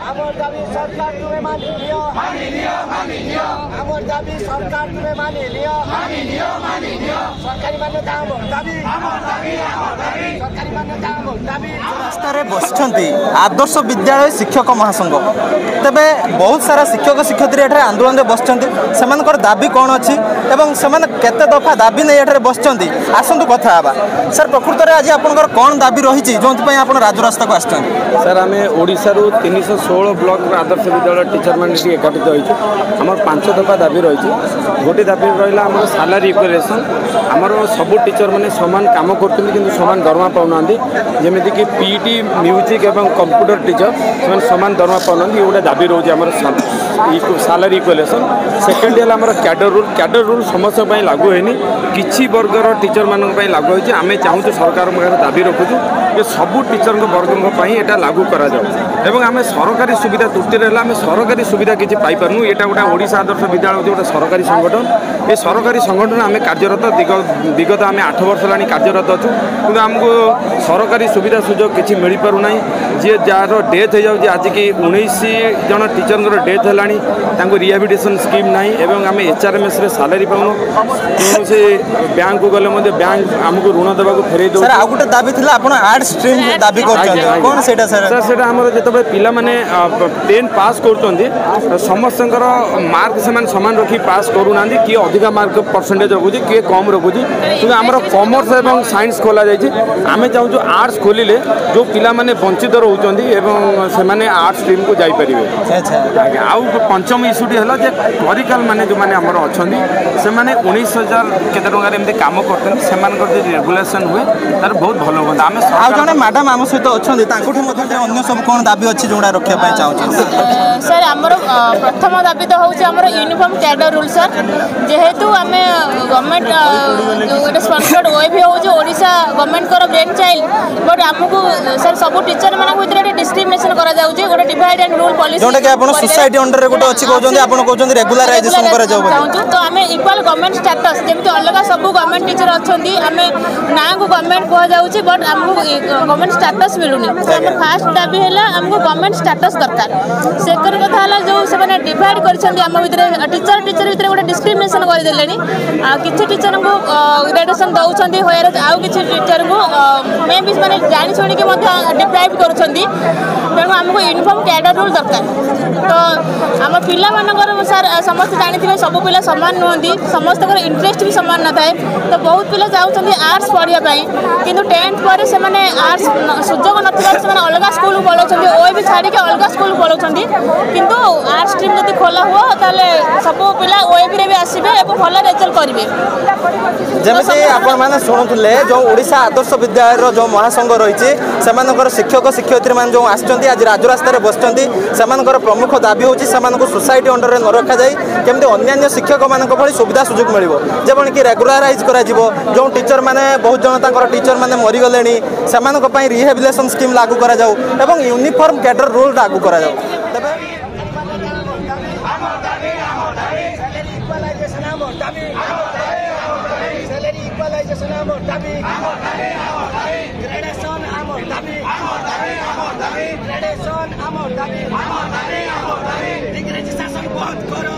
আমার দাবি সরকার তুমি মানিয়ে নিও, আমার দাবি সরকার তুমি মানিয়ে নিও, সরকারি মান্যতা আমার দাবি, সরকারি মান্যতা আমার দাবি। রাস্তায় বসছেন আদর্শ বিদ্যালয় শিক্ষক মহাসংঘ, তবে বহুত সারা শিক্ষক শিক্ষয়িত্রী এখানে আন্দোলনে বসছেন, সে দাবি কଣ অছি এবং সে কেতে দফা দাবি নেই এখানে বসছেন। আসন্তু কথা হবা স্যার, প্রকৃতরে আজ আপনার কଣ দাবি রয়েছে যে আপনার রাজরাস্তা আসছেন? স্যার আমি ওড়িশার 316 ব্লক আদর্শ বিদ্যালয় টিচর মানে একাঠিত হয়েছি। আমার 5 দফা দাবি রয়েছে। গোটে দাবি রহলা আমার সালারি ইকুয়ালেসন, আমার সবু টিচর মানে সমান কাম করছেন কিন্তু সমান দরমা পাওনা, যেমিতিক পিইটি মিউজিক এবং কম্পুটর টিচর সে সমান দরমা পাওনা, ये गोटे दाबी रोचे आम सालारी इक्वालेसन। सेकेंड है आम कैडर रूल समस्त लागू होनी, किसी वर्गर टीचर मान लागू होती। आम चाहूँ सरकार दाबी रखुचु ये सबू टीचर वर्ग यहाँ लागू करा जाऊ एवं आम सरकारी सुविधा त्रुटि रहा आम सरकारी सुविधा किसी पाइपारनु। यहाँ गोटे ओडिशा आदर्श विद्यालय हूँ गोटे सरकारी संगठन, ये सरकारी संगठन आम कार्यरत विगत आम 8 वर्ष है कार्यरत अच्छु, कि आमको सरकारी सुविधा सुजोग किसी मिल पार ना। जी जार डेथ हो जाए आज की 19 जन टीचर डेथ है, रिहाबिलिटेशन स्कीम ना एवं आम HRMS सालारी पाऊन, कौन से बैंक को गले बैंक आमको ऋण देवा फेरे दो। गोटे दाबी आर्ट्स स्ट्रीम दाबी कौन से जो पिला माने 10 पास कर समस्त मार्क से सामान रखी पास करूना, किए अधिका मार्क परसेंटेज रखुच्छी किए कम रखुच्छी, कि आमर कॉमर्स एवं साइंस खोला जाए। आम चाहूँ आर्ट्स खोलिले जो पिला माने वंचित रोचंदी एवं से माने आर्ट्स स्ट्रीम को जाई परिबे। आउ पंचम इश्यूटी है क्लरिकाल माने जो माने आमर अछंदी से माने 19,000 केते टंकार एमती काम करते से रेगुलेशन हुए तार बहुत भल हो। आम जड़े मैडम आम सहित अच्छा अन्य सब कौन दाबी अच्छी जोड़ा रखा चाहूँ? सर आमर प्रथम दाबी तो हूँ आमर यूनिफॉर्म कैडर रूल सर, जेहेतु आम गवर्नमेंट गोटे स्पॉन्सर्ड ओएबी हूँ Odisha government brain child, but आमको सर सब टीचर मान भर डिस्क्रिमिनेशन करा जाउछे, गोटे डिवाइड एंड रूल पॉलिसी जोटा कि आपण सोसाइटी अंडर रे गोटे अछि कहउछन आपण कहउछन रेगुलराइजेशन करा जाउ चाहूँ। तो आम इक्वल गवर्नमेंट स्टेटस जेमति अलग सब गवर्नमेंट टीचर अछंती, आम ना को गवर्नमेंट कह जाउछे बट आमको गवर्नमेंट स्टेटस मिलुनी। आम फर्स्ट दाबी हैला आमको गवर्नमेंट स्टेटस दरकार। सेकंड कथा हैला जो से माने डिवाइड करछंती आम भितर टीचर भितर गोटे डिस्क्रिमिनेशन कर देलेनी। किछि टीचर को ग्रेजुएशन दउछंती होयर आउ किछि टीचर को मे भी माने जानि छोड़ी के मध्ये डिप्राइव करूछंती, तेणु आमको यूनिफॉर्म कैडर रूल दरकार। तो आम पिला मानकर सर समस्त जानी सब पिला सामान नुहति, समस्त इंटरेस्ट भी सामान न थाए। तो बहुत पिला चाहते आर्ट्स पढ़ाई किंतु 10th पर से आर्ट्स सुजोग ना अलग स्कूल पढ़ाऊँ, ओ भी छाड़ी अलग स्कूल पढ़ाऊँ, किंतु आर्ट्स स्ट्रीम जब खोला हुआ ताले सब पिला ओएबी रे भी आसबे और भल रिजल्ट करेंगे। जमी आपण मैंने शुणुले जो ओडिशा आदर्श विद्यालय जो महासंघ रही शिक्षक शिक्षयित्री मान जो आसछंती आज राजरास्ता बसचंती से प्रमुख दाबी होची सोसाइटी अंडर न रखा जाए केमती अन्य शिक्षक मान भली सुविधा सुजोग मिल जब कि रेगुलाराइज करा जो टीचर माने बहुत जन टीचर माने मरीगले से रिहेबिलिटेशन स्कीम लागू करा जाऊ एवं यूनिफॉर्म कैडर रूल लागू करा जाऊ। शासन बंद करो।